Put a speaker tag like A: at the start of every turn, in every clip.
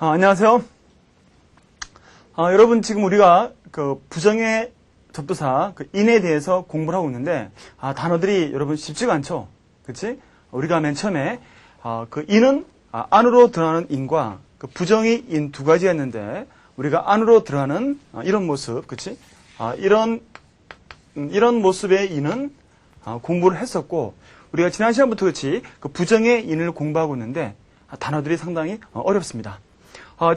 A: 안녕하세요. 여러분 지금 우리가 그 부정의 접두사 in에 대해서 공부를 하고 있는데 단어들이 여러분 쉽지가 않죠. 그렇지? 우리가 맨 처음에 그 in은 안으로 들어가는 in과 그 부정의 in 두 가지가 있는데 우리가 안으로 들어가는 이런 모습, 그렇지? 이런 모습의 in은 공부를 했었고 우리가 지난 시간부터 그렇지 그 부정의 in을 공부하고 있는데 단어들이 상당히 어렵습니다.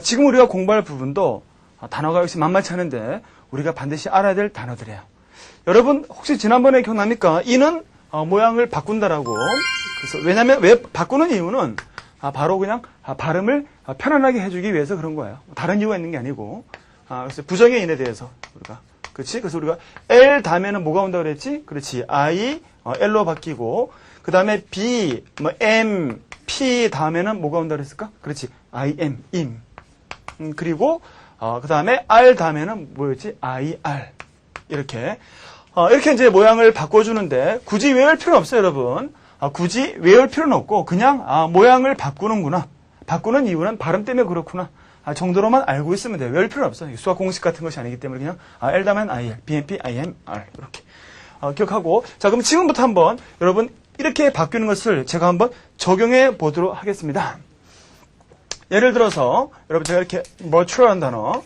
A: 지금 우리가 공부할 부분도 단어가 역시 만만치 않은데 우리가 반드시 알아야 될 단어들이에요. 여러분 혹시 지난번에 기억납니까? in은 모양을 바꾼다라고. 그래서 왜냐면 왜 바꾸는 이유는 바로 그냥 발음을 편안하게 해주기 위해서 그런 거예요. 다른 이유가 있는 게 아니고. 그래서 부정의 in에 대해서 우리가 그렇지? 그래서 우리가 L 다음에는 뭐가 온다고 그랬지? 그렇지. I L로 바뀌고 그 다음에 B, M, P 다음에는 뭐가 온다고 그랬을까? 그렇지. I am, im. 그리고 그 다음에 R 다음에는 뭐였지? I, R. 이렇게 이제 모양을 바꿔주는데 굳이 외울 필요는 없어요, 여러분. 굳이 외울 필요는 없고 그냥 모양을 바꾸는구나. 바꾸는 이유는 발음 때문에 그렇구나. 정도로만 알고 있으면 돼요. 외울 필요는 없어요. 수학 공식 같은 것이 아니기 때문에 그냥 L 다음엔 I, R, B, M, P, I, M, R 이렇게 기억하고 자 그럼 지금부터 한번 여러분 이렇게 바뀌는 것을 제가 한번 적용해 보도록 하겠습니다. 예를 들어서 여러분 제가 이렇게 mature라는 단어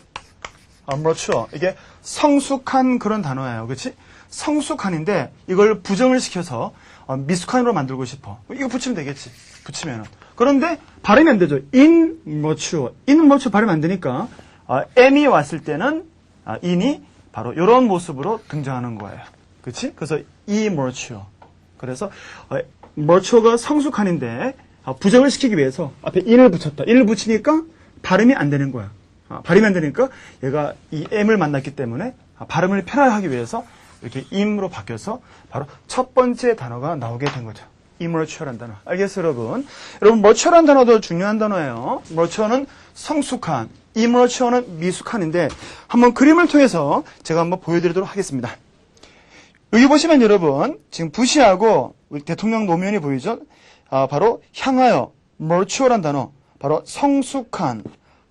A: mature 이게 성숙한 그런 단어예요. 그렇지? 성숙한인데 이걸 부정을 시켜서 미숙한으로 만들고 싶어. 이거 붙이면 되겠지. 붙이면은. 그런데 발음이 안 되죠. immature. immature 발음이 안 되니까 m이 왔을 때는 in이 바로 이런 모습으로 등장하는 거예요. 그렇지? 그래서 immature. 그래서 mature가 성숙한인데 부정을 시키기 위해서 앞에 in을 붙였다. in을 붙이니까 발음이 안 되는 거야. 발음이 안 되니까 얘가 이 m을 만났기 때문에 발음을 편하게 하기 위해서 이렇게 im으로 바뀌어서 바로 첫 번째 단어가 나오게 된 거죠. immature란 단어. 알겠어요, 여러분? 여러분, mature란 단어도 중요한 단어예요. mature는 성숙한, immature는 미숙한인데 한번 그림을 통해서 제가 한번 보여드리도록 하겠습니다. 여기 보시면 여러분 지금 부시하고 대통령 노무현이 보이죠? 바로 향하여 mature란 단어, 바로 성숙한,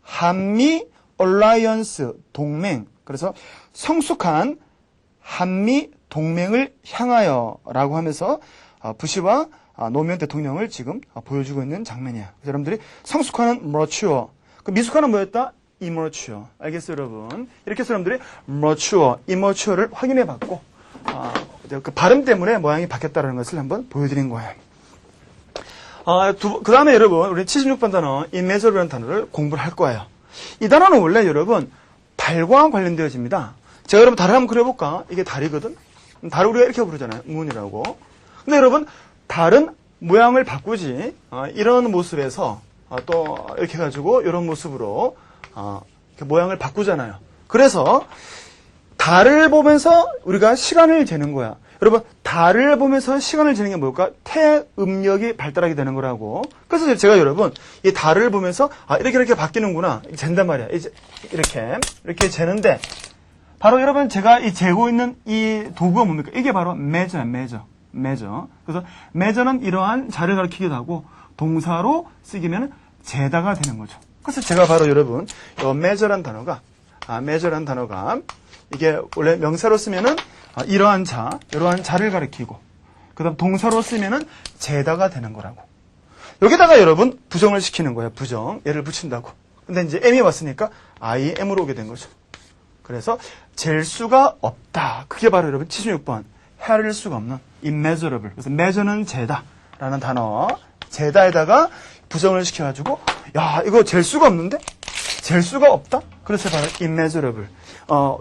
A: 한미 alliance 동맹. 그래서 성숙한 한미 동맹을 향하여라고 하면서 부시와 노무현 대통령을 지금 보여주고 있는 장면이에요. 그래서 여러분들이 성숙한은 mature, 그 미숙한은 뭐였다? immature. 알겠어요, 여러분? 이렇게 해서 여러분들이 mature, immature를 확인해봤고 그 발음 때문에 모양이 바뀌었다는 것을 한번 보여드린 거예요. 그 다음에 여러분, 우리 76번 단어, immeasurable라는 단어를 공부를 할 거예요. 이 단어는 원래 여러분, 달과 관련되어집니다. 제가 여러분 달을 한번 그려볼까? 이게 달이거든? 달을 우리가 이렇게 부르잖아요. 문이라고. 근데 여러분, 달은 모양을 바꾸지, 이런 모습에서 또 이렇게 해가지고, 이런 모습으로, 이렇게 모양을 바꾸잖아요. 그래서, 달을 보면서 우리가 시간을 재는 거야. 여러분, 달을 보면서 시간을 재는 게 뭘까? 태음력이 발달하게 되는 거라고. 그래서 제가 여러분, 이 달을 보면서, 이렇게 바뀌는구나. 잰단 말이야. 이제, 이렇게 재는데, 바로 여러분, 제가 이 재고 있는 이 도구가 뭡니까? 이게 바로 measure. 그래서 measure는 이러한 자를 가리키기도 하고, 동사로 쓰기면 재다가 되는 거죠. 그래서 제가 바로 여러분, 이 measure란 단어가, 이게 원래 명사로 쓰면은 이러한 자를 가리키고 그 다음 동사로 쓰면은 재다가 되는 거라고. 여기다가 여러분 부정을 시키는 거예요. 부정. 얘를 붙인다고. 근데 이제 m이 왔으니까 I am으로 오게 된 거죠. 그래서 잴 수가 없다. 그게 바로 여러분 76번. 헤아릴 수가 없는 immeasurable. 그래서 measure는 재다라는 단어. 재다에다가 부정을 시켜가지고 야 이거 잴 수가 없는데? 잴 수가 없다? 그래서 바로 immeasurable.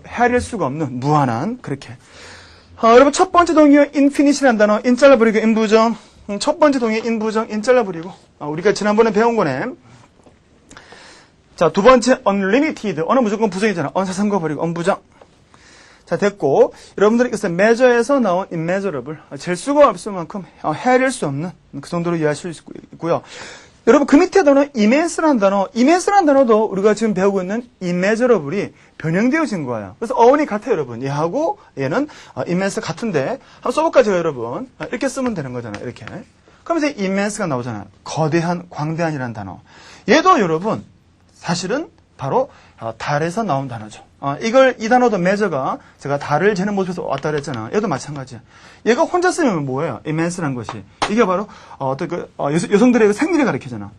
A: 헤아릴 수가 없는, 무한한, 그렇게. 여러분, 첫 번째 동의어 infinite라는 단어, in 잘라버리고, in 부정. 첫 번째 동의어 in 부정, in 잘라버리고. 우리가 지난번에 배운 거네. 자, 두 번째, unlimited. 어는 무조건 부정이잖아. 언사선거 버리고, 언부정. 자, 됐고. 여러분들이 그래서 measure에서 나온 immeasurable. 잴 수가 없을 만큼 헤아릴 수 없는, 그 정도로 이해하실 수 있고요. 여러분 그 밑에 단어 immense라는 단어도 우리가 지금 배우고 있는 immeasurable이 변형되어진 거예요. 그래서 어원이 같아요, 여러분. 얘하고 얘는 immense 같은데 한번 써볼까요, 제가 여러분? 이렇게 쓰면 되는 거잖아요, 이렇게. 그러면서 immense가 나오잖아요. 거대한, 광대한이라는 단어. 얘도 여러분 사실은 바로 달에서 나온 단어죠. 이 단어도 measure가 제가 달을 재는 모습에서 왔다 그랬잖아. 얘도 마찬가지야. 얘가 혼자 쓰면 뭐예요? immense라는 것이. 이게 바로 여성들의 생리를 가리키잖아.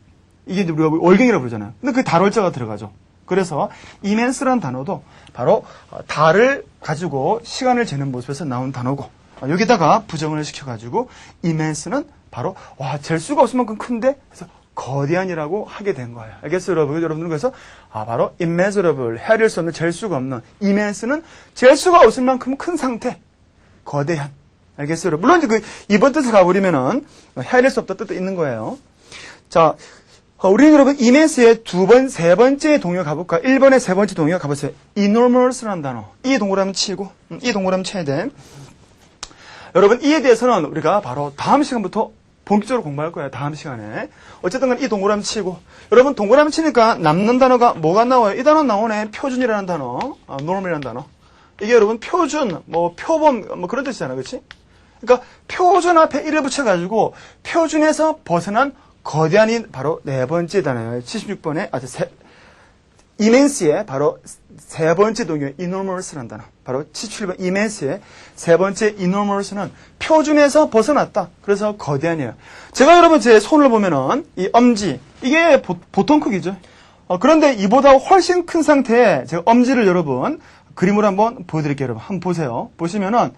A: 이게 우리가 월경이라고 부르잖아요. 근데 그게 달월자가 들어가죠. 그래서 immense라는 단어도 바로 달을 가지고 시간을 재는 모습에서 나온 단어고, 여기다가 부정을 시켜가지고 immense는 바로 잴 수가 없을 만큼 큰데 그래서 거대한이라고 하게 된 거예요. 알겠어요, 여러분? 여러분들 그래서 바로 immeasurable, 헤아릴 수 없는, 잴 수가 없는, immense는 잴 수가 없을 만큼 큰 상태, 거대한. 알겠어요, 여러분? 물론 이제 이번 뜻을 가버리면은 헤아릴 수 없다 뜻도 있는 거예요. 자, 우리 여러분 immense의 세 번째 동요 가볼까? 1번의 세 번째 동요 가보세요. enormous라는 단어. 이 동그라미 치고, 이 동그라미 쳐야 돼. 여러분, 이에 대해서는 우리가 바로 다음 시간부터 본격적으로 공부할 거예요. 다음 시간에. 어쨌든 간에 이 동그라미 치고. 여러분, 동그라미 치니까 남는 단어가 뭐가 나와요? 이 단어 나오네. 표준이라는 단어. norm이라는 단어. 이게 여러분, 표준, 표본, 그런 뜻이잖아요. 그렇지? 그러니까, 표준 앞에 1을 붙여가지고, 표준에서 벗어난 거대한이 바로 네 번째 단어예요. 76번에, immense의 바로 세 번째 동요, enormous라는 단어. 바로 77번 immense의 세 번째 enormous는 표준에서 벗어났다. 그래서 거대한이에요. 제가 여러분 제 손을 보면은 이 엄지, 이게 보통 크기죠. 그런데 이보다 훨씬 큰 상태에 제가 엄지를 여러분 그림으로 한번 보여드릴게요. 여러분 한번 보세요. 보시면은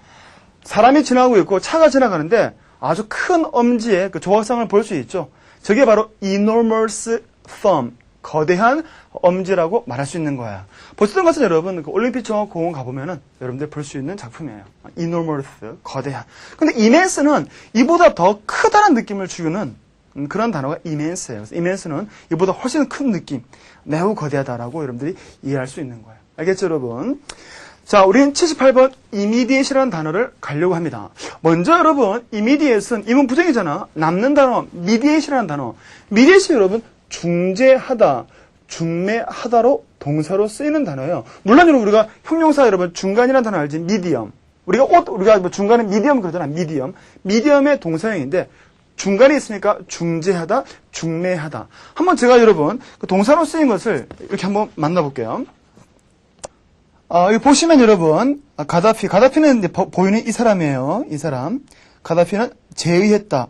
A: 사람이 지나가고 있고 차가 지나가는데 아주 큰 엄지의 그 조각상을 볼 수 있죠. 저게 바로 enormous thumb, 거대한 엄지라고 말할 수 있는 거야. 보시던 것은 여러분 그 올림픽 종합공원 가보면은 여러분들 볼 수 있는 작품이에요. enormous, 거대한. 근데 immense는 이보다 더 크다는 느낌을 주는 그런 단어가 immense예요. 그래서 immense는 이보다 훨씬 큰 느낌, 매우 거대하다라고 여러분들이 이해할 수 있는 거예요. 알겠죠, 여러분? 자, 우린 78번 immediate이라는 단어를 가려고 합니다. 먼저 여러분, immediate는 이문 부정이잖아. 남는 단어, mediate이라는 단어. mediate 여러분, 중재하다, 중매하다로 동사로 쓰이는 단어예요. 물론 우리가 형용사 여러분 중간이라는 단어 알지? medium. 우리가 중간에 medium 그러잖아. medium. medium의 동사형인데 중간에 있으니까 중재하다, 중매하다. 한번 제가 여러분 그 동사로 쓰인 것을 이렇게 한번 만나볼게요. 여기 보시면 여러분 가다피는 이제 보이는 이 사람이에요. 이 사람. 가다피는 제의했다.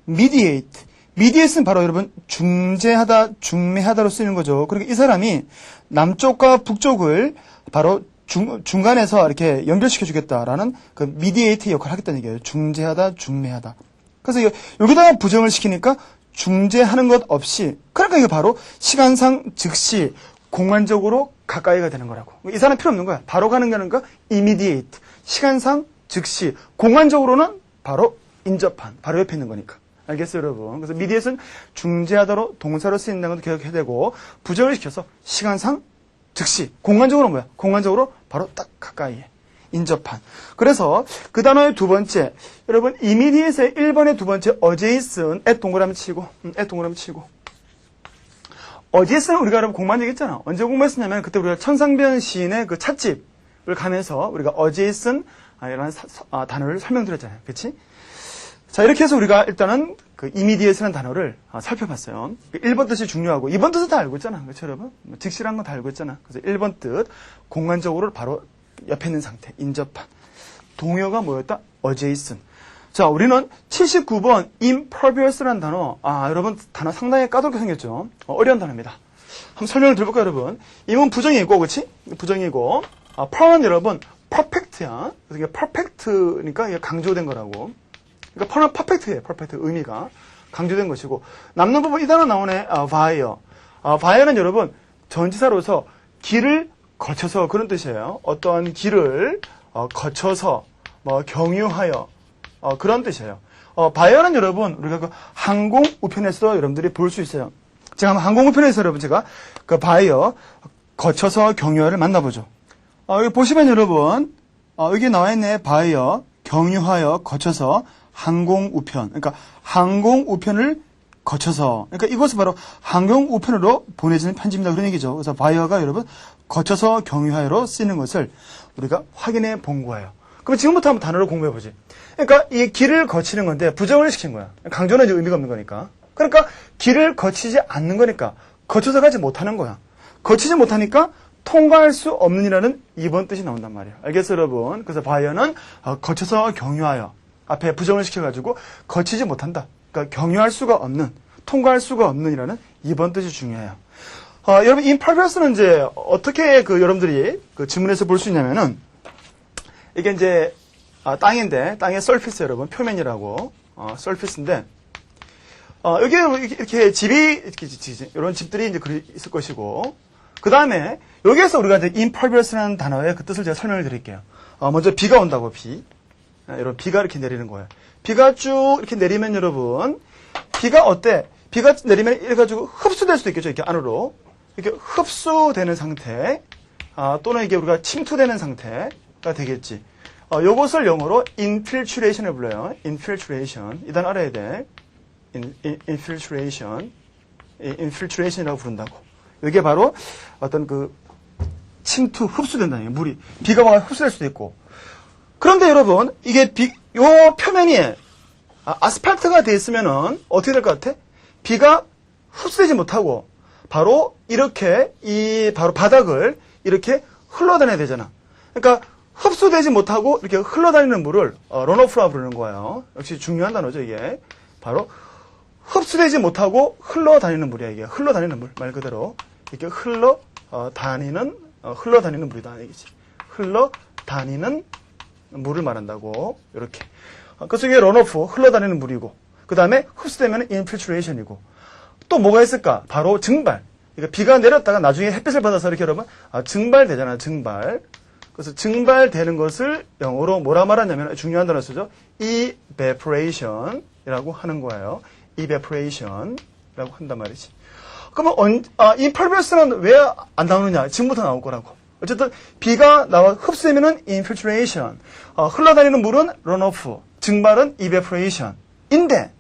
A: mediate. mediate는 바로 여러분 중재하다, 중매하다로 쓰이는 거죠. 그리고 이 사람이 남쪽과 북쪽을 바로 중간에서 이렇게 연결시켜 주겠다라는 그 mediate 역할을 하겠다는 얘기예요. 중재하다, 중매하다. 그래서 여기다가 부정을 시키니까 중재하는 것 없이, 그러니까 이게 바로 시간상 즉시 공간적으로 가까이가 되는 거라고. 이 사람 필요 없는 거야. 바로 가는 게 아니라 immediate. 시간상 즉시, 공간적으로는 바로 인접한, 바로 옆에 있는 거니까. 알겠어요, 여러분? 그래서 mediate는 중재하다로 동사로 쓰인다는 것도 기억해야 되고, 부정을 시켜서 시간상 즉시, 공간적으로 뭐야? 공간적으로 바로 딱 가까이에. 인접한. 그래서 그 단어의 두 번째, 여러분, immediate의 1번의 두 번째, adjacent, at 동그라미 치고, adjacent은 우리가 여러분 공부한 적 있잖아. 언제 공부했었냐면, 그때 우리가 천상병 시인의 그 찻집을 가면서 우리가 adjacent, 이라는 단어를 설명드렸잖아요. 그치? 자, 이렇게 해서 우리가 일단은 그 immediate라는 단어를 살펴봤어요. 1번 뜻이 중요하고 2번 뜻은 다 알고 있잖아. 그렇죠, 여러분? 직실한 건 다 알고 있잖아. 그래서 1번 뜻, 공간적으로 바로 옆에 있는 상태, 인접한. 동요가 뭐였다? adjacent. 자, 우리는 79번 imperviously 단어. 여러분 단어 상당히 까다롭게 생겼죠? 어려운 단어입니다. 한번 설명을 드려볼까요, 여러분? im은 부정이고, 그렇지? 부정이고, per는 여러분 perfect야. 그래서 이게 perfect니까 이게 강조된 거라고. 그러니까 퍼펙트예요. 퍼펙트 의미가 강조된 것이고, 남는 부분 이 단어 나오네. via. via는 여러분 전치사로서 길을 거쳐서 그런 뜻이에요. 어떠한 길을 거쳐서 경유하여 그런 뜻이에요. via는 여러분 우리가 그 항공 우편에서 여러분들이 볼 수 있어요. 제가 한번 항공 우편에서 여러분 제가 그 via 거쳐서 경유하를 만나보죠. 여기 보시면 여러분 여기 나와 있네. via 경유하여 거쳐서 항공 우편. 그러니까 항공 우편을 거쳐서. 그러니까 이것은 바로 항공 우편으로 보내지는 편지입니다. 그런 얘기죠. 그래서 via가 여러분 거쳐서 경유하여로 쓰이는 것을 우리가 확인해 본 거예요. 그럼 지금부터 한번 단어를 공부해 보지. 그러니까 이 길을 거치는 건데 부정을 시킨 거야. 강조는 의미가 없는 거니까. 그러니까 길을 거치지 않는 거니까 거쳐서 가지 못하는 거야. 거치지 못하니까 통과할 수 없는이라는 2번 뜻이 나온단 말이에요. 알겠어요, 여러분? 그래서 바이어는 거쳐서 경유하여 앞에 부정을 시켜가지고 거치지 못한다. 그러니까 경유할 수가 없는, 통과할 수가 없는이라는 2번 뜻이 중요해요. 여러분, impervious는 이제 어떻게 여러분들이 지문에서 볼 수 있냐면은 이게 이제 땅인데 땅의 surface 여러분 표면이라고 surface인데 여기 이렇게 집이 이런 집들이 이제 있을 것이고 그 다음에 여기에서 우리가 이제 impervious라는 단어의 그 뜻을 제가 설명을 드릴게요. 먼저 비가 온다고 여러분 비가 이렇게 내리는 거예요. 비가 쭉 이렇게 내리면 여러분 비가 어때? 비가 내리면 이래가지고 흡수될 수도 있겠죠. 이렇게 안으로 이렇게 흡수되는 상태 또는 이게 우리가 침투되는 상태가 되겠지. 요것을 영어로 infiltration을 불러요. infiltration. 이 단어 알아야 돼. infiltration이라고 부른다고. 이게 바로 어떤 침투, 흡수된다는 거예요. 물이. 비가 와서 흡수될 수도 있고. 그런데 여러분, 이게 요 표면이 아스팔트가 돼 있으면은 어떻게 될 것 같아? 비가 흡수되지 못하고 바로 이렇게 바로 바닥을 이렇게 흘러다녀야 되잖아. 그러니까 흡수되지 못하고 이렇게 흘러다니는 물을 런오프라고 부르는 거예요. 역시 중요한 단어죠, 이게. 바로 흡수되지 못하고 흘러다니는 물이야, 이게. 흘러다니는 물, 말 그대로. 이렇게 흘러다니는 물이다, 얘기지. 흘러다니는 물을 말한다고, 이렇게. 그래서 이게 런오프, 흘러다니는 물이고, 그 다음에 흡수되면 infiltration이고, 또 뭐가 있을까? 바로 증발. 그러니까 비가 내렸다가 나중에 햇빛을 받아서 이렇게 여러분, 증발되잖아, 증발. 그래서 증발되는 것을 영어로 뭐라 말하냐면 중요한 단어 쓰죠. evaporation이라고 하는 거예요. evaporation이라고 한단 말이지. 그러면 impervious는 왜 안 나오느냐? 지금부터 나올 거라고. 어쨌든 비가 나와 흡수되면은 infiltration, 흘러다니는 물은 runoff, 증발은 evaporation인데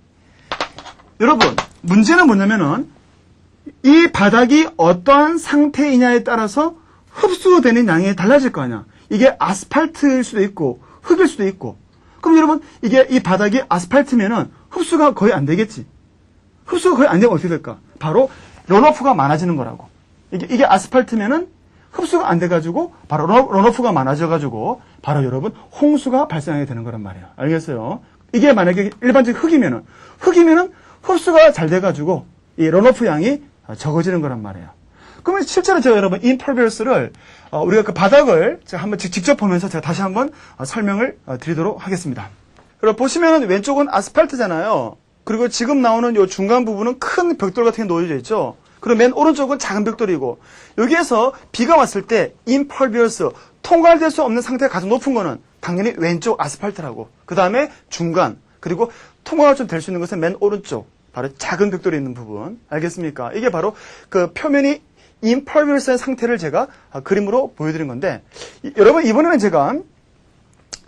A: 여러분 문제는 뭐냐면은 이 바닥이 어떠한 상태이냐에 따라서 흡수되는 양이 달라질 거 아니야. 이게 아스팔트일 수도 있고 흙일 수도 있고. 그럼 여러분 이게 이 바닥이 아스팔트면은 흡수가 거의 안 되겠지. 흡수가 거의 안 되면 어떻게 될까? 바로 런오프가 많아지는 거라고. 이게 아스팔트면은 흡수가 안 돼가지고 바로 런오프가 많아져가지고 바로 여러분 홍수가 발생하게 되는 거란 말이야. 알겠어요? 이게 만약에 일반적 흙이면은 흡수가 잘 돼가지고 이 런오프 양이 적어지는 거란 말이에요. 그러면 실제로 제가 여러분 impervious를 우리가 그 바닥을 제가 한번 직접 보면서 제가 다시 한번 설명을 드리도록 하겠습니다. 여러분 보시면은 왼쪽은 아스팔트잖아요. 그리고 지금 나오는 요 중간 부분은 큰 벽돌 같은 게 놓여져 있죠. 그리고 맨 오른쪽은 작은 벽돌이고 여기에서 비가 왔을 때 impervious 통과될 수 없는 상태가 가장 높은 거는 당연히 왼쪽 아스팔트라고. 그 다음에 중간 그리고 통과가 좀 될 수 있는 것은 맨 오른쪽 바로 작은 벽돌이 있는 부분. 알겠습니까? 이게 바로 그 표면이 impervious의 상태를 제가 그림으로 보여드린 건데 여러분 이번에는 제가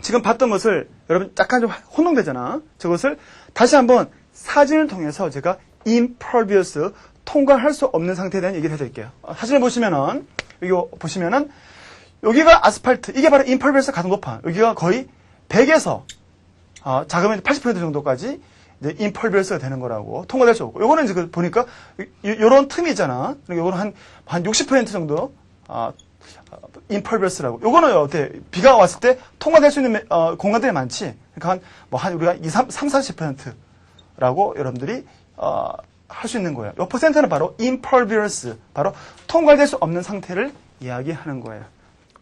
A: 지금 봤던 것을 여러분 약간 좀 혼동되잖아. 저것을 다시 한번 사진을 통해서 제가 impervious 통과할 수 없는 상태에 대한 얘기를 해드릴게요. 사진을 보시면은 여기 보시면은 여기가 아스팔트 이게 바로 impervious's 가장 높아. 여기가 거의 100에서 작으면 80% 정도까지 이제 impervious가 되는 거라고 통과될 수 없고 요거는 이제 보니까 요런 틈이 있잖아. 요거는 한 60% 정도 impervious라고. 요거는 어때? 비가 왔을 때 통과될 수 있는 공간들이 많지. 그러니까 한 우리가 30-40%라고 여러분들이 할 수 있는 거예요. 요 퍼센트는 바로 impervious, 바로 통과될 수 없는 상태를 이야기하는 거예요.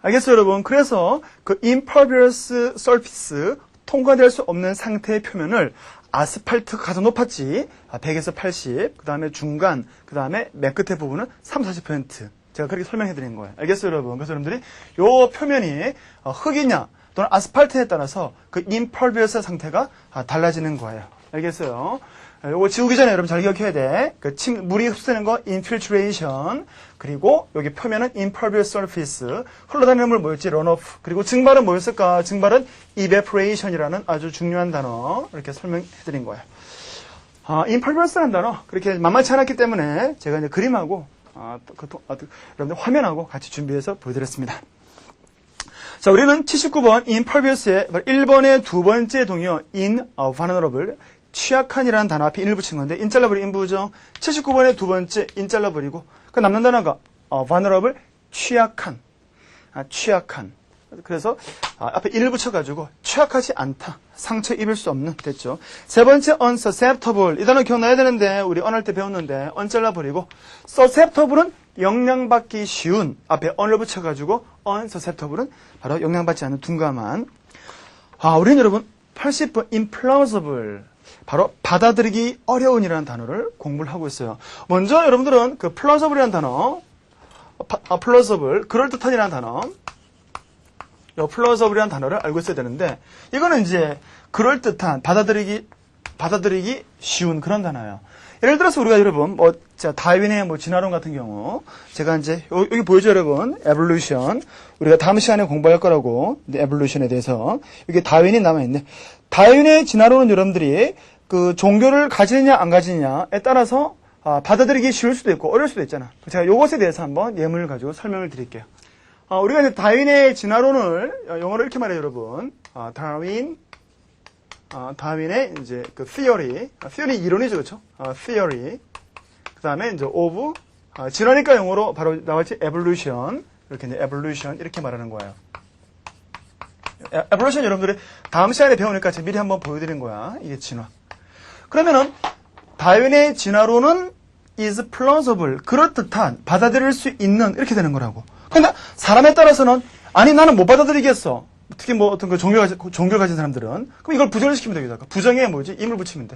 A: 알겠어요, 여러분? 그래서 그 impervious surface, 통과될 수 없는 상태의 표면을 아스팔트가 가장 높았지. 100에서 80, 그 다음에 중간, 그 다음에 맨 끝에 부분은 30-40%. 제가 그렇게 설명해 드린 거예요. 알겠어요, 여러분? 그래서 여러분들이 요 표면이 흙이냐 또는 아스팔트에 따라서 그 impervious 상태가 달라지는 거예요. 알겠어요? 요거 지우기 전에 여러분 잘 기억해야 돼. 물이 흡수되는 거 infiltration, 그리고 여기 표면은 impervious surface, 흘러다니는 물 뭐였지? runoff. 그리고 증발은 뭐였을까? 증발은 evaporation이라는 아주 중요한 단어 이렇게 설명해 드린 거예요. impervious라는 단어 그렇게 만만치 않았기 때문에 제가 이제 그림하고 여러분들 화면하고 같이 준비해서 보여드렸습니다. 자, 우리는 79번 impervious의 1번의 두 번째 동요 invulnerable, 취약한이라는 단어 앞에 인을 붙인 건데 인잘라버리 인부정 79번의 두 번째 인잘라버리고 그 남는 단어가 vulnerable, 취약한. 취약한. 그래서 앞에 in을 붙여가지고 취약하지 않다. 상처 입을 수 없는 됐죠. 세 번째 unsusceptible. 이 단어 기억나야 되는데 우리 언할 때 배웠는데 un 잘라버리고 susceptible은 영향받기 쉬운. 앞에 un을 붙여가지고 unsusceptible은 바로 영향받지 않는 둔감한. 우리는 여러분 80번 implausible. 바로 받아들이기 어려운이라는 단어를 공부를 하고 있어요. 먼저 여러분들은 그 plausible이라는 단어, plausible, 그럴듯한이라는 단어, 이 plausible이라는 단어를 알고 있어야 되는데, 이거는 이제 그럴듯한, 받아들이기 쉬운 그런 단어예요. 예를 들어서 우리가 여러분, 다윈의 진화론 같은 경우, 제가 이제, 여기 보이죠, 여러분? evolution. 우리가 다음 시간에 공부할 거라고, evolution에 대해서. 여기 다윈이 남아있네. 다윈의 진화론은 여러분들이 그 종교를 가지느냐, 안 가지느냐에 따라서 받아들이기 쉬울 수도 있고, 어려울 수도 있잖아. 제가 이것에 대해서 한번 예문을 가지고 설명을 드릴게요. 우리가 이제 다윈의 진화론을, 영어로 이렇게 말해요, 여러분. 다윈의 이제 그 theory 이론이죠, 그렇죠? theory. 그 다음에 이제 of, 진화니까 영어로 바로 나왔지, evolution. 이렇게 이제 evolution 이렇게 말하는 거예요. evolution 여러분들이 다음 시간에 배우니까 제가 미리 한번 보여드린 거야. 이게 진화. 그러면은 다윈의 진화론은 is plausible, 그럴듯한, 받아들일 수 있는 이렇게 되는 거라고. 근데 사람에 따라서는 아니 나는 못 받아들이겠어. 특히 뭐 어떤 그 종교를 가진 사람들은 그럼 이걸 부정을 시키면 되겠다. 부정에 뭐지? 임을 붙이면 돼.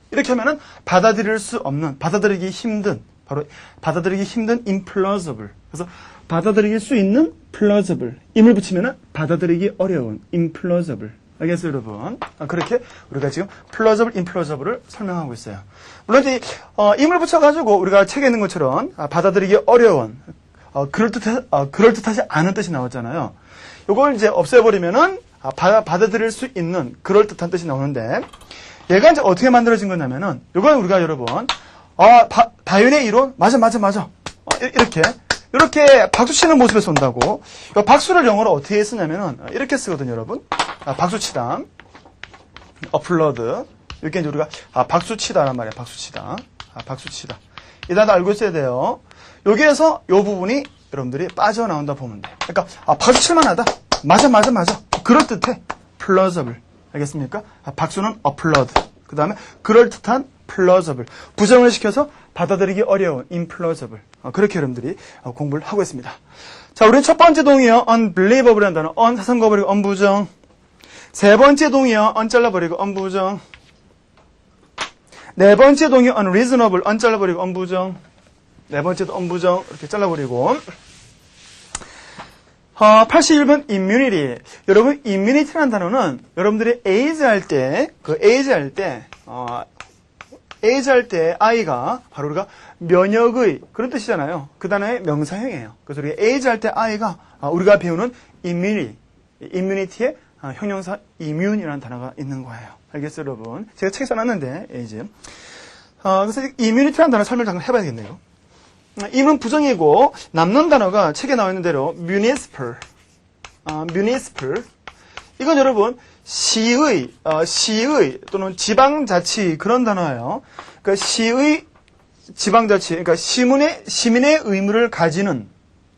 A: 이렇게 하면은 받아들일 수 없는, 받아들이기 힘든, 바로 받아들이기 힘든 implausible. 그래서 받아들일 수 있는 plausible. 임을 붙이면은 받아들이기 어려운 implausible. 알겠어요, 여러분? 그렇게 우리가 지금 plausible, implausible을 설명하고 있어요. 물론 이제 임을 붙여가지고 우리가 책에 있는 것처럼 받아들이기 어려운, 그럴듯하지 않은 뜻이 나왔잖아요. 요걸 이제 없애버리면은 받아들일 수 있는 그럴듯한 뜻이 나오는데 얘가 이제 어떻게 만들어진 거냐면은 요건 우리가 여러분 다윈의 이론 맞아 이렇게 박수 치는 모습에 쏜다고. 이 박수를 영어로 어떻게 쓰냐면은 이렇게 쓰거든요, 여러분. 박수 치다. applaud. 이렇게 이제 우리가 박수 치다란 말이에요. 박수 치다. 박수 치다. 이 단어 알고 있어야 돼요. 여기에서 이 부분이 여러분들이 빠져나온다 보면 돼. 그러니까 박수 칠만하다. 맞아. 그럴듯해. plausible. 알겠습니까? 박수는 applaud. 그 다음에 그럴듯한 plausible. 부정을 시켜서 받아들이기 어려운 implausible. 그렇게 여러분들이 공부를 하고 있습니다. 자, 우리는 첫 번째 동의어 unbelievable이라는 단어 un 사성거버리고 un부정. 세 번째 동의어 un 잘라버리고 un부정. 네 번째 동의어 unreasonable un 잘라버리고 un부정. 네 번째도 un부정 이렇게 잘라버리고 81번 immunity. 여러분 immunity라는 단어는 여러분들이 age 할 때 아이가 바로 우리가 면역의 그런 뜻이잖아요. 그 단어의 명사형이에요. 그래서 우리가 age 할 때 아이가 우리가 배우는 immunity의 형용사 immune이라는 단어가 있는 거예요. 알겠어요, 여러분? 제가 책에 써놨는데 age. 그래서 immunity라는 단어 설명 잠깐 해봐야겠네요. 임은 부정이고 남는 단어가 책에 나와 있는 대로 municipal. 이건 여러분 시의 또는 지방자치 그런 단어예요. 그러니까 시의 지방자치, 그러니까 시민의 의무를 가지는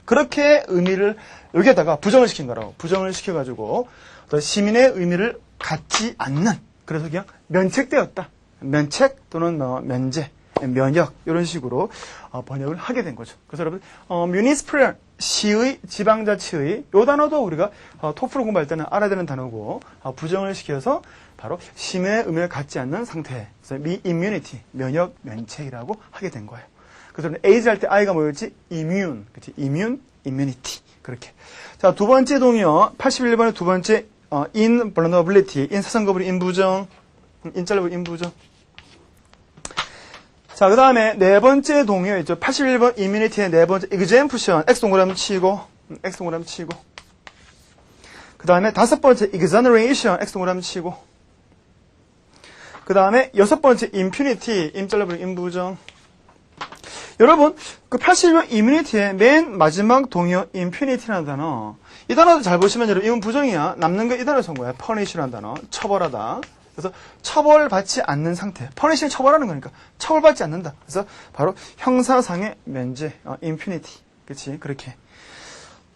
A: 그렇게 의미를 여기에다가 부정을 시킨 거라고. 부정을 시켜가지고 시민의 의미를 갖지 않는. 그래서 그냥 면책되었다. 면책 또는 면제. 면역 이런 식으로 번역을 하게 된 거죠. 그래서 여러분 municipal 시의 지방자치의 이 단어도 우리가 토플 공부할 때는 알아야 되는 단어고 부정을 시켜서 바로 시민의 의미를 갖지 않는 상태. 그래서 immunity 면역 면책이라고 하게 된 거예요. 그래서 age 할 때 I가 뭐였지? immune, 그렇지? immunity 그렇게. 자, 두 번째 동의어 81번의 두 번째 invulnerability, 사성거부리 인부정, 인잘라부리 인부정. 자, 그 다음에 네 번째 동의어 있죠. 81번 immunity의 네 번째 exemption, X 동그라미 치고. 그 다음에 다섯 번째 exoneration, X 동그라미 치고. 그 다음에 여섯 번째 impunity, 임잘라버리 임부정. 여러분, 그 81번 immunity의 맨 마지막 동의어 impunity라는 단어. 이 단어도 잘 보시면 여러분, 이건 부정이야. 남는 거 이 단어 쓴 거야. punish라는 단어. 처벌하다. 그래서 처벌받지 않는 상태. 퍼니시를 처벌하는 거니까 처벌받지 않는다. 그래서 바로 형사상의 면제, impunity. 그치? 그렇게.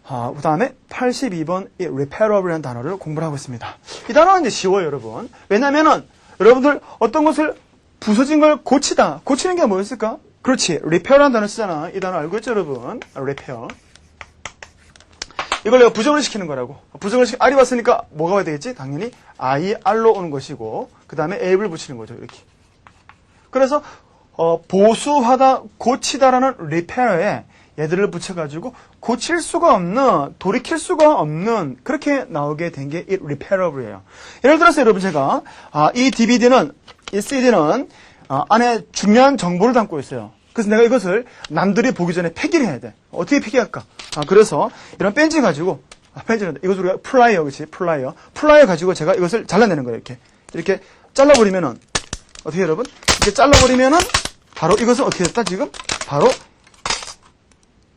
A: 그 다음에 82번 이 repairable이라는 단어를 공부를 하고 있습니다. 이 단어는 이제 쉬워요, 여러분. 왜냐면은 여러분들 어떤 것을 부서진 걸 고치다. 고치는 게 뭐였을까? 그렇지. repair라는 단어 쓰잖아. 이 단어 알고 있죠, 여러분? repair. 이걸 내가 부정을 시키는 거라고. R이 왔으니까 뭐가 와야 되겠지? 당연히 IR로 오는 것이고, 그 다음에 ab를 붙이는 거죠, 이렇게. 그래서, 보수하다, 고치다라는 repair에 얘들을 붙여가지고, 고칠 수가 없는, 돌이킬 수가 없는, 그렇게 나오게 된 게 이 repairable이에요. 예를 들어서 여러분 제가, 이 DVD는, 이 CD는, 안에 중요한 정보를 담고 있어요. 그래서 내가 이것을 남들이 보기 전에 폐기를 해야 돼. 어떻게 폐기할까? 그래서 이런 벤치 가지고, 벤치는 이것을 우리가 플라이어, 그치? 플라이어. 플라이어 가지고 제가 이것을 잘라내는 거예요, 이렇게. 이렇게 잘라버리면은, 어떻게 여러분? 이렇게 잘라버리면은, 바로 이것은 어떻게 됐다, 지금? 바로,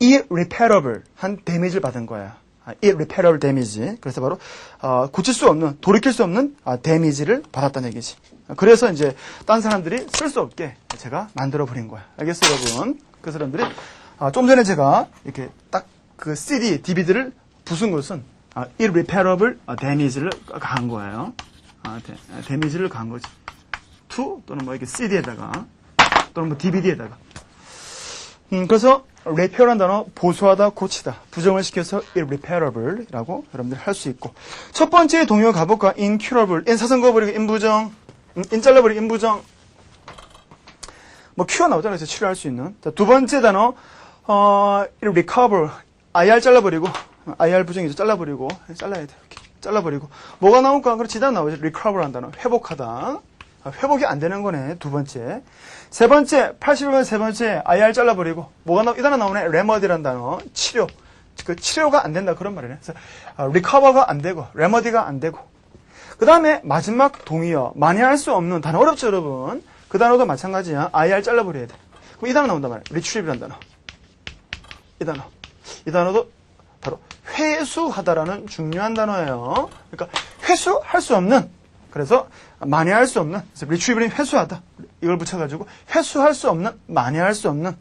A: irreparable 한 데미지를 받은 거야. irreparable 데미지. 그래서 바로, 고칠 수 없는, 돌이킬 수 없는 데미지를 받았다는 얘기지. 그래서 이제, 딴 사람들이 쓸 수 없게 제가 만들어 버린 거야. 알겠어요, 여러분? 그 사람들이, 좀 전에 제가 이렇게 딱 그 CD, DVD를 부순 것은, irreparable damage를 가한 거예요. 데미지를 가한 거지. 또는 뭐 이렇게 CD에다가, 또는 뭐 DVD에다가. 그래서, repair란 단어, 보수하다, 고치다. 부정을 시켜서 irreparable이라고 여러분들 할 수 있고. 첫 번째 동요 가볼까? incurable. in 사선 거버리고 인부정. in 잘라버리고 인부정. 뭐 큐가 나오잖아요. 그래서 치료할 수 있는. 자, 두 번째 단어, recover. IR 잘라버리고, IR 부정이죠. 잘라버리고, 잘라야 돼. 이렇게. 잘라버리고. 뭐가 나올까? 그렇지, 다 나오죠. recover란 단어. 회복하다. 회복이 안 되는 거네. 두 번째. 세 번째, 81번 세 번째, IR 잘라버리고. 이 단어 나오네. remedy란 단어. 치료. 그 치료가 안 된다. 그런 말이네. 그래서, recover가 안 되고, remedy가 안 되고. 그 다음에 마지막 동의어. 만회할 수 없는 단어. 어렵죠, 여러분? 그 단어도 마찬가지야. IR 잘라버려야 돼. 그럼 이 단어 나온단 말이야. retrieve란 단어. 이 단어도 바로 회수하다라는 중요한 단어예요. 그러니까 회수할 수 없는. 그래서 만회할 수 없는. 그래서 retrieve는 회수하다. 이걸 붙여가지고 회수할 수 없는, 만회할 수 없는.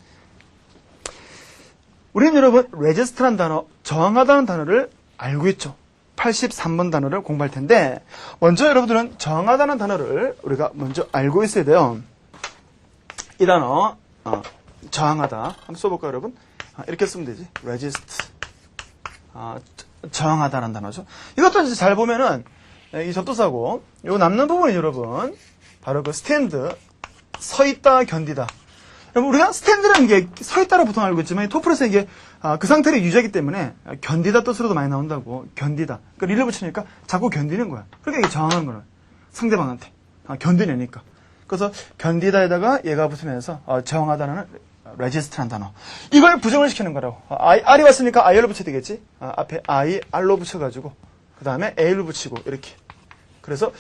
A: 우리는 여러분 register란 단어, 저항하다는 단어를 알고 있죠. 83번 단어를 공부할 텐데 먼저 여러분들은 저항하다는 단어를 우리가 먼저 알고 있어야 돼요. 이 단어 저항하다 한번 써볼까요, 여러분? 이렇게 쓰면 되지. resist. 저항하다라는 단어죠. 이것도 이제 잘 보면은 이 접두사고 요 남는 부분이 여러분 바로 그 stand 서 있다 견디다. 여러분 우리가 스탠드라는 게 서 있다로 보통 알고 있지만 토플에서 이게 그 상태를 유지하기 때문에 견디다 뜻으로도 많이 나온다고. 견디다. 그러니까 리를 붙이니까 자꾸 견디는 거야. 그러니까 이게 저항하는 거야. 상대방한테 견디내니까. 그래서 견디다에다가 얘가 붙으면서 저항하다는 resist란 단어. 이걸 부정을 시키는 거라고. R이 왔으니까 IR로 붙여야 되겠지. 앞에 I, R로 붙여가지고 그 다음에 A를 붙이고 이렇게. 그래서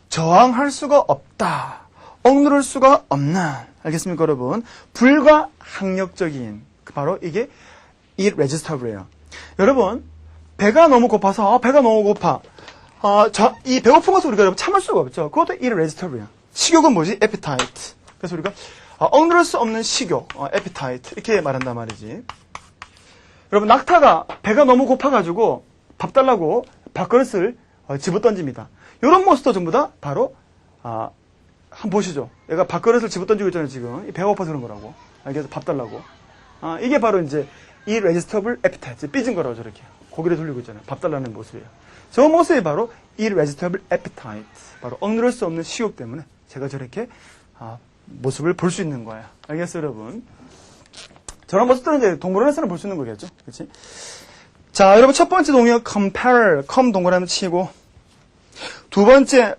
A: 저항할 수가 없다. 억누를 수가 없는. 알겠습니까, 여러분? 불가항력적인. 바로 이게 irresistible예요. 여러분, 배가 너무 고파서 배가 너무 고파. 이 배고픈 것을 우리가 참을 수가 없죠. 그것도 irresistible예요. 식욕은 뭐지? appetite. 그래서 우리가 억누를 수 없는 식욕, appetite 이렇게 말한단 말이지. 여러분, 낙타가 배가 너무 고파가지고 밥 달라고 밥그릇을 집어던집니다. 이런 모습도 전부 다 바로 한번 보시죠. 얘가 밥그릇을 집어던지고 있잖아요, 지금. 배가 고파서 그런 거라고. 알겠어? 밥 달라고. 이게 바로 이제 irresistible appetite. 삐진 거라고 저렇게. 고개를 돌리고 있잖아요. 밥 달라는 모습이에요. 저 모습이 바로 irresistible appetite. 바로 억누를 수 없는 식욕 때문에 제가 저렇게 모습을 볼 수 있는 거예요. 알겠어요, 여러분? 저런 모습들은 이제 동물원에서는 볼 수 있는 거겠죠? 그렇지? 자, 여러분 첫 번째 동요 compare, 동그라미 치고 두 번째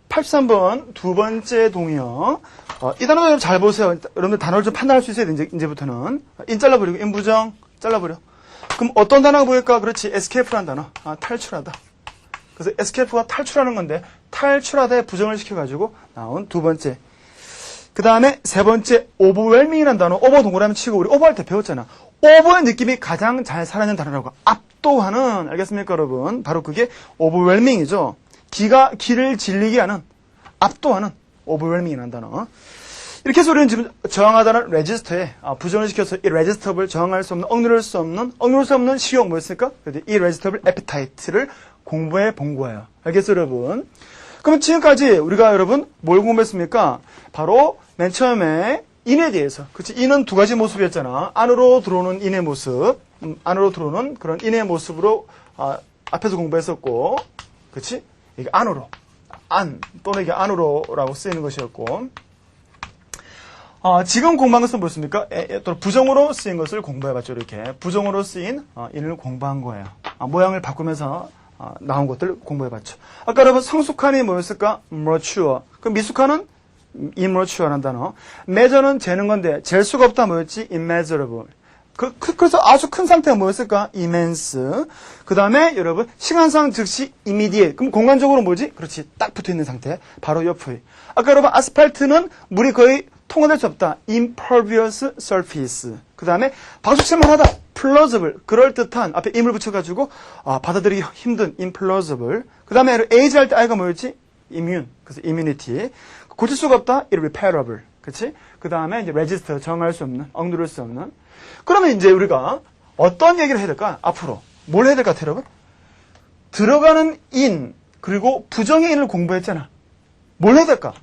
A: 83번 두 번째 동요. 이 단어 잘 보세요. 여러분들 단어를 좀 판단할 수 있어야 돼, 이제부터는. 인 잘라버리고, 인 부정, 잘라버려. 그럼 어떤 단어가 보일까? 그렇지. escape라는 단어. 탈출하다. 그래서 escape가 탈출하는 건데, 탈출하다에 부정을 시켜가지고 나온 두 번째. 그 다음에 세 번째, overwhelming이라는 단어. over 동그라미 치고, 우리 over할 때 배웠잖아. over의 느낌이 가장 잘 살아있는 단어라고. 압도하는, 알겠습니까, 여러분? 바로 그게 overwhelming이죠. 기를 질리게 하는, 압도하는 overwhelming이라는 단어. 이렇게 해서 우리는 지금 저항하다는 레지스터에 부정을 시켜서 이 레지스터블 저항할 수 없는, 억누를 수 없는 식욕 뭐였을까? 이 레지스터블 에피타이트를 공부해 본 거예요. 알겠어요, 여러분? 그럼 지금까지 우리가 여러분 뭘 공부했습니까? 바로 맨 처음에 인에 대해서. 그치? 인은 두 가지 모습이었잖아. 안으로 들어오는 인의 모습, 안으로 들어오는 그런 인의 모습으로 앞에서 공부했었고, 그치? 이게 안으로, 안 또는 이게 안으로라고 쓰이는 것이었고, 지금 공부한 것은 무엇입니까? 또 부정으로 쓰인 것을 공부해봤죠. 이렇게 부정으로 쓰인 인을 공부한 거예요. 모양을 바꾸면서 나온 것들을 공부해봤죠. 아까 여러분 성숙한이 뭐였을까? mature. 그럼 미숙한은 immature라는 단어. measure는 재는 건데 잴 수가 없다 뭐였지? immeasurable. 그래서 아주 큰 상태가 뭐였을까? immense. 그 다음에 여러분 시간상 즉시 immediate. 그럼 공간적으로 뭐지? 그렇지. 딱 붙어있는 상태. 바로 옆의. 아까 여러분 아스팔트는 물이 거의 통과될 수 없다. impervious surface. 그 다음에 박수칠만 하다. plausible. 그럴듯한. 앞에 im을 붙여가지고 받아들이기 힘든 implausible. 그 다음에 age 할 때 I가 뭐였지? immune. 그래서 immunity. 고칠 수가 없다. irreparable. 그치? 그 다음에 이제 register. 정할 수 없는. 억누를 수 없는. 그러면 이제 우리가 어떤 얘기를 해야 될까? 앞으로. 뭘 해야 될 것 같아요, 여러분? 들어가는 in, 그리고 부정의 in을 공부했잖아. 뭘 해야 될까?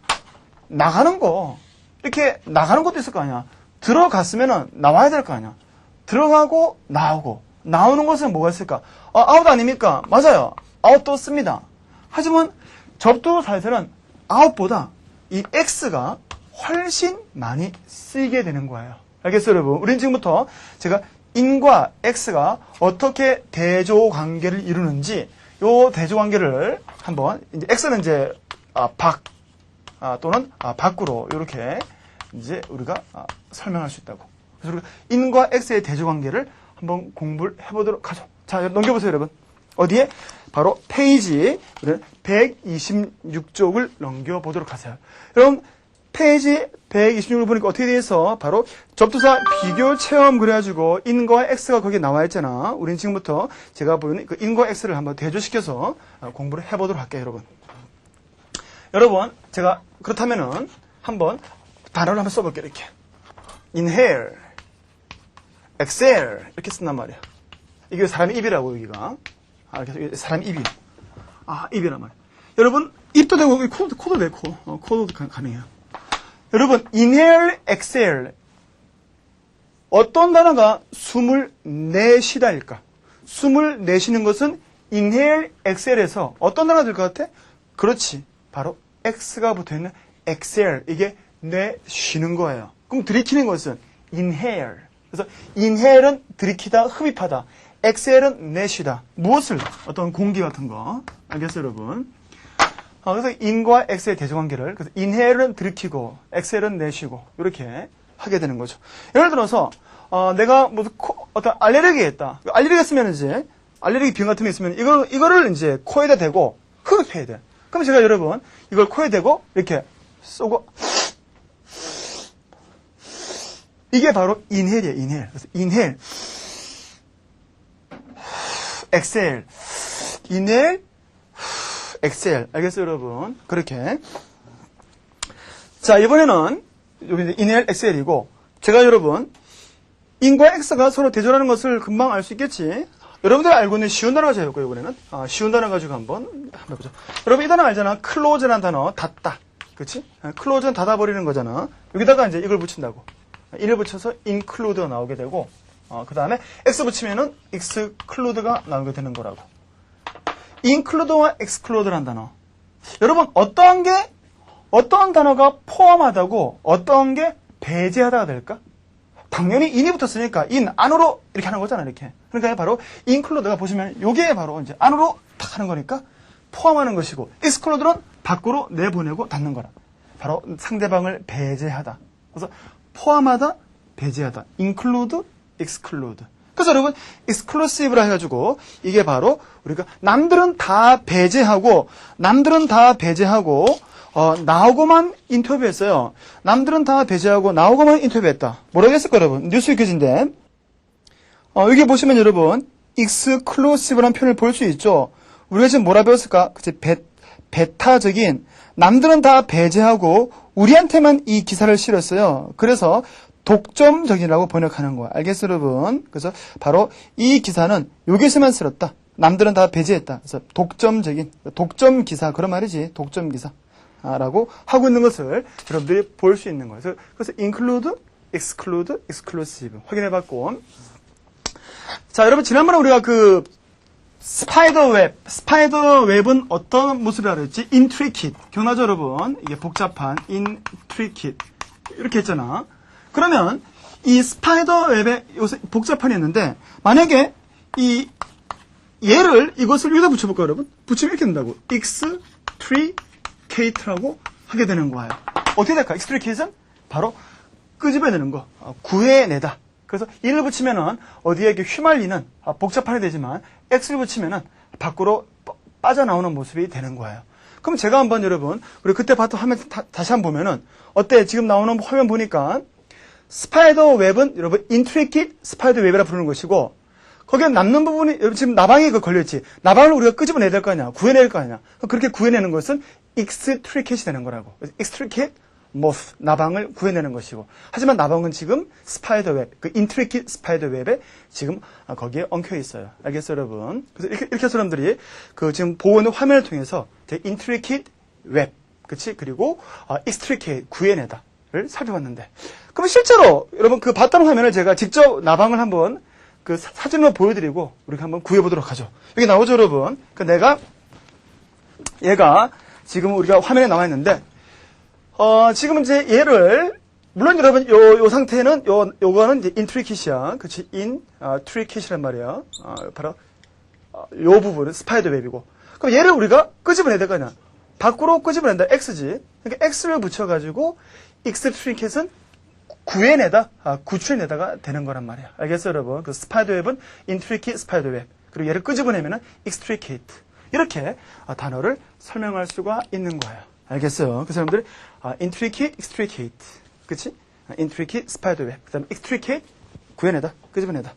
A: 나가는 거. 이렇게 나가는 것도 있을 거 아니야. 들어갔으면 나와야 될 거 아니야. 들어가고 나오고. 나오는 것은 뭐가 있을까? 아웃 아닙니까? 맞아요. 아웃도 씁니다. 하지만 접두사에서는 아웃보다 이 X가 훨씬 많이 쓰이게 되는 거예요. 알겠어요, 여러분? 우린 지금부터 제가 in과 X가 어떻게 대조관계를 이루는지 요 대조관계를 한번 이제 X는 이제 또는 밖으로 이렇게 이제 우리가 설명할 수 있다고. 그래서 우리가 in과 X의 대조관계를 한번 공부를 해보도록 하죠. 자, 넘겨보세요, 여러분. 어디에? 바로 페이지 126쪽을 넘겨보도록 하세요. 여러분, 페이지 126을 보니까 어떻게 되어 있어? 바로 접두사 비교 체험 그래가지고 in과 x가 거기에 나와 있잖아. 우린 지금부터 제가 보여는 그 in과 x를 한번 대조시켜서 공부를 해보도록 할게요, 여러분. 여러분, 제가 그렇다면은 한번 단어를 한번 써볼게요, 이렇게. inhale, exhale 이렇게 쓴단 말이야. 이게 사람의 입이라고 여기가. 이렇게 사람 입이. 입이란 말이야. 여러분, 입도 되고 코도 되고 코도 가능해요. 여러분, inhale, exhale. 어떤 단어가 숨을 내쉬다일까? 숨을 내쉬는 것은 inhale, exhale에서 어떤 단어가 될 것 같아? 그렇지. 바로 X가 붙어있는 exhale. 이게 내쉬는 거예요. 그럼 들이키는 것은 inhale. 그래서 inhale은 들이키다, 흡입하다. exhale은 내쉬다. 무엇을? 어떤 공기 같은 거. 알겠어요, 여러분? 그래서 in과 x의 대조관계를 그래서 inhale은 들이키고 exhale은 내쉬고 이렇게 하게 되는 거죠. 예를 들어서 내가 무슨 어떤 알레르기가 있다. 알레르기가 있으면 이제 알레르기 병 같은 게 있으면 이거를 이제 코에다 대고 흡입해야 돼. 그럼 제가 여러분 이걸 코에 대고 이렇게 쏘고 이게 바로 inhale이에요. inhale. 그래서 inhale, exhale, inhale, exhale. 알겠어요, 여러분? 그렇게. 자, 이번에는 여기 inhale, exhale이고 제가 여러분 in과 x가 서로 대조하는 것을 금방 알 수 있겠지. 여러분들 알고 있는 쉬운 단어가 제일 있고요, 이번에는. 쉬운 단어 가지고 한번 해보죠. 여러분 이 단어 알잖아. close라는 단어. 닫다. 그치? close는 닫아버리는 거잖아. 여기다가 이제 이걸 붙인다고. in을 붙여서 include가 나오게 되고 그 다음에 x 붙이면은 exclude가 나오게 되는 거라고. include와 exclude라는 단어. 여러분 어떠한 단어가 포함하다고 어떠한 게 배제하다가 될까? 당연히 in이 붙었으니까 in 안으로 이렇게 하는 거잖아, 이렇게. 그러니까 바로 include가 보시면 요게 바로 이제 안으로 탁 하는 거니까 포함하는 것이고 exclude는 밖으로 내보내고 닫는 거라. 바로 상대방을 배제하다. 그래서 포함하다, 배제하다. include, exclude. 그래서 여러분 exclusive라 해가지고 이게 바로 우리가 남들은 다 배제하고 나오고만 인터뷰했어요. 남들은 다 배제하고 나오고만 인터뷰했다. 뭐라고 했을까 여러분? 뉴스 퀴즈인데 여기 보시면 여러분 exclusive라는 표현을 볼 수 있죠. 우리가 지금 뭐라 배웠을까? 그치?
B: 배타적인 남들은 다 배제하고 우리한테만 이 기사를 실었어요. 그래서 독점적이라고 번역하는 거야. 알겠어요, 여러분? 그래서 바로 이 기사는 여기서만 쓸었다. 남들은 다 배제했다. 그래서 독점적인, 독점 기사, 그런 말이지. 독점 기사라고 하고 있는 것을 여러분들이 볼 수 있는 거예요. 그래서 include, exclude, exclusive 확인해 봤고. 자, 여러분, 지난번에 우리가 그 스파이더 웹은 어떤 모습이라고 그랬지? intricate. 기억나죠, 여러분? 이게 복잡한, intricate. 이렇게 했잖아. 그러면 이 스파이더 웹에 요새 복잡한이 있는데, 만약에 얘를 이것을 여기다 붙여볼까요, 여러분? 붙이면 이렇게 된다고. extricate라고 하게 되는 거예요. 어떻게 될까? extricate는 바로 끄집어내는 거, 구해내다. 그래서 이를 붙이면은 어디에 이렇게 휘말리는 복잡한이 되지만 x를 붙이면은 밖으로 빠져나오는 모습이 되는 거예요. 그럼 제가 한번 여러분, 우리 그때 봤던 화면 다시 한번 보면은 어때? 지금 나오는 화면 보니까 스파이더 웹은 여러분 intricate 스파이더 웹이라 부르는 것이고, 거기에 남는 부분이 여러분 지금 나방이 걸려있지. 나방을 우리가 끄집어내야 될 거 아니야. 구해낼 거 아니야. 그렇게 구해내는 것은 extricate이 되는 거라고. extricate moth, 나방을 구해내는 것이고. 하지만 나방은 지금 스파이더 웹, 그 intricate 스파이더 웹에 지금 거기에 엉켜 있어요. 알겠어요, 여러분? 그래서 이렇게 해서 여러분들이 그 지금 보고 있는 화면을 통해서 intricate 웹, 그치? 그리고 extricate, 구해내다를 살펴봤는데. 그럼 실제로 여러분 그 봤던 화면을 제가 직접 나방을 한번 그 사진으로 보여드리고 우리가 한번 구해보도록 하죠. 여기 나오죠, 여러분? 얘가 지금 우리가 화면에 나와 있는데, 지금 이제 얘를, 물론 여러분, 요 상태는, 요거는 이제 intricat이야. 그치? intricat이란 말이야. 바로, 요 부분은 스파이더 웹이고. 그럼 얘를 우리가 끄집어내야 될 거 아니야. 밖으로 끄집어낸다. X지. 그러니까 X를 붙여가지고, extricate은 구해내다, 구출내다가 되는 거란 말이야. 알겠어요, 여러분? 그 스파이더 웹은 intricate 스파이더 웹. 그리고 얘를 끄집어내면은 extricate. 이렇게 단어를 설명할 수가 있는 거예요. 알겠어요? 그래서 여러분들이 intricate, extricate. 그치? intricate 스파이더 웹. 그 다음에 extricate, 구해내다, 끄집어내다.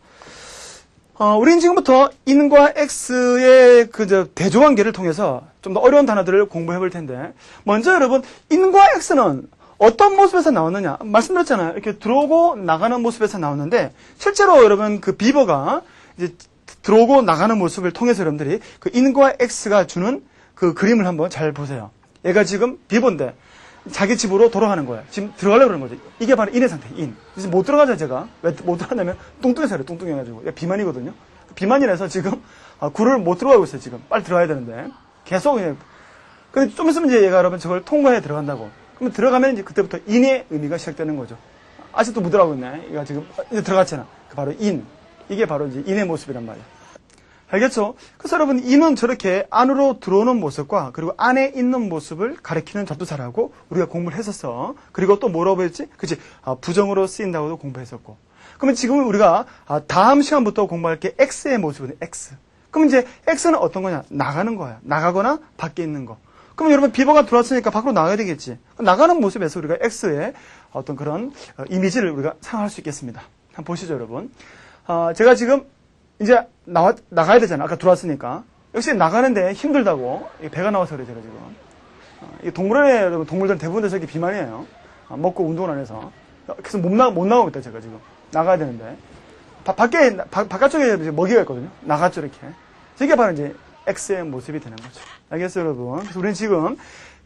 B: 우리는 지금부터 in과 x의 그 대조관계를 통해서 좀 더 어려운 단어들을 공부해 볼 텐데, 먼저 여러분, in과 x는 어떤 모습에서 나오느냐? 말씀드렸잖아요. 이렇게 들어오고 나가는 모습에서 나오는데, 실제로 여러분 그 비버가 이제 들어오고 나가는 모습을 통해서 여러분들이 그 in과 x가 주는 그 그림을 한번 잘 보세요. 얘가 지금 비버인데 자기 집으로 돌아가는 거야. 지금 들어가려고 그러는 거지. 이게 바로 인의 상태, 인. 지금 못 들어가죠, 제가. 왜 못 들어가냐면 뚱뚱해서 그래, 뚱뚱해가지고. 얘 비만이거든요. 비만이라서 지금 굴을 못 들어가고 있어요, 지금. 빨리 들어가야 되는데. 계속 그냥. 근데 좀 있으면 이제 얘가 여러분 저걸 통과해 들어간다고. 그럼 들어가면 이제 그때부터 인의 의미가 시작되는 거죠. 아직도 못 들어가고 있네. 얘가 지금 이제 들어갔잖아. 그 바로 인. 이게 바로 이제 인의 모습이란 말이야. 알겠죠? 그래서 여러분, 인은 저렇게 안으로 들어오는 모습과 그리고 안에 있는 모습을 가리키는 접두사라고 우리가 공부를 했었어. 그리고 또 뭐라고 했지? 그치? 부정으로 쓰인다고도 공부했었고. 그러면 지금 우리가 다음 시간부터 공부할 게 X의 모습은 X. 그럼 이제 X는 어떤 거냐? 나가는 거야. 나가거나 밖에 있는 거. 그럼 여러분, 비버가 들어왔으니까 밖으로 나가야 되겠지. 나가는 모습에서 우리가 X의 어떤 그런 이미지를 우리가 상상할 수 있겠습니다. 한번 보시죠, 여러분. 제가 지금 이제 나가야 되잖아. 아까 들어왔으니까. 역시 나가는데 힘들다고. 배가 나와서 그래, 제가 지금. 동물원에, 여러분, 동물들은 대부분 다 저기 비만이에요. 먹고 운동을 안 해서. 그래서 못 나오고 있다, 제가 지금. 나가야 되는데. 바깥쪽에 먹이가 있거든요. 나갔죠, 이렇게. 이게 바로 이제 X의 모습이 되는 거죠. 알겠어요, 여러분? 그래서 우리는 지금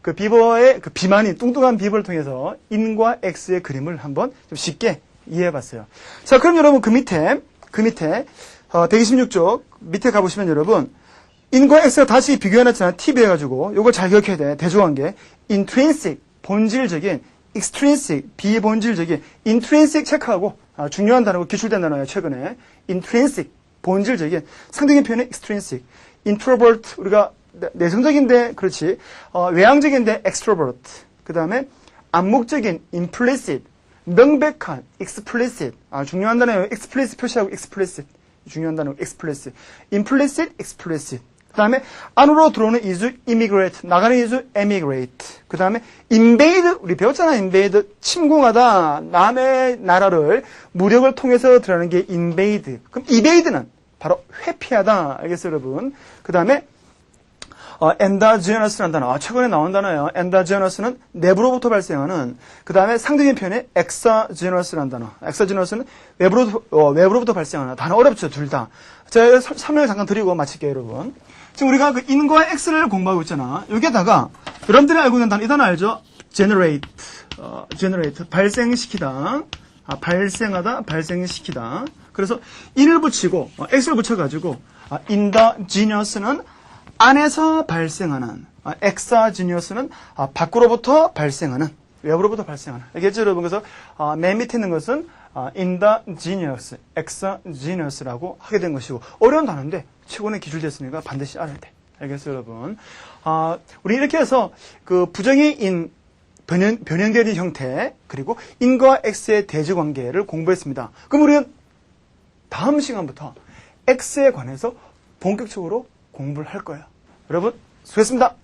B: 그 비버의 그 비만이, 뚱뚱한 비버를 통해서 인과 X의 그림을 한번 좀 쉽게 이해해 봤어요. 자, 그럼 여러분 그 밑에 126쪽 밑에 가보시면 여러분, 인과 X가 다시 비교해놨잖아. T 해가지고. 요걸 잘 기억해야 돼. 대조관계. intrinsic, 본질적인, extrinsic, 비본질적인, intrinsic 체크하고, 중요한 단어고 기출된 단어예요, 최근에. intrinsic, 본질적인, 상대적인 표현은 extrinsic. introvert, 우리가 내성적인데, 그렇지. 외향적인데, extrovert. 그 다음에, 암묵적인, implicit. 명백한, explicit. 중요한 단어예요. explicit 표시하고 explicit. 중요한 단어, explicit. implicit, explicit. 그 다음에, 안으로 들어오는 이주, immigrate. 나가는 이주, emigrate. 그 다음에, invade. 우리 배웠잖아, invade. 침공하다. 남의 나라를 무력을 통해서 들어가는 게 invade. 그럼 evade는 바로 회피하다. 알겠어요, 여러분? 그 다음에, 엔다지너스라는 단어. 최근에 나온 단어예요. 엔다지너스는 내부로부터 발생하는, 그 다음에 상대적인 표현에 엑사지너스라는 단어. 엑사지너스는 외부로부터 발생하는 단어. 어렵죠, 둘 다. 제가 설명을 잠깐 드리고 마칠게요, 여러분. 지금 우리가 그 in과 x를 공부하고 있잖아. 여기에다가 여러분들이 알고 있는 단어, 이 단어 알죠? generate, 발생시키다. 발생하다, 발생시키다. 그래서 in을 붙이고 x를 붙여가지고 in the genius는 안에서 발생하는, exogenious는 밖으로부터 발생하는, 외부로부터 발생하는. 알겠죠, 여러분? 그래서 맨 밑에 있는 것은 in the genius, exogenious라고 하게 된 것이고, 어려운 단어인데 최고의 기술됐으니까 반드시 알아야 돼. 알겠어요, 여러분? 우리 이렇게 해서 그 부정의 in, 변형되는 형태, 그리고 in과 x의 대조관계를 공부했습니다. 그럼 우리는 다음 시간부터 x에 관해서 본격적으로 공부를 할 거예요. 여러분, 수고했습니다.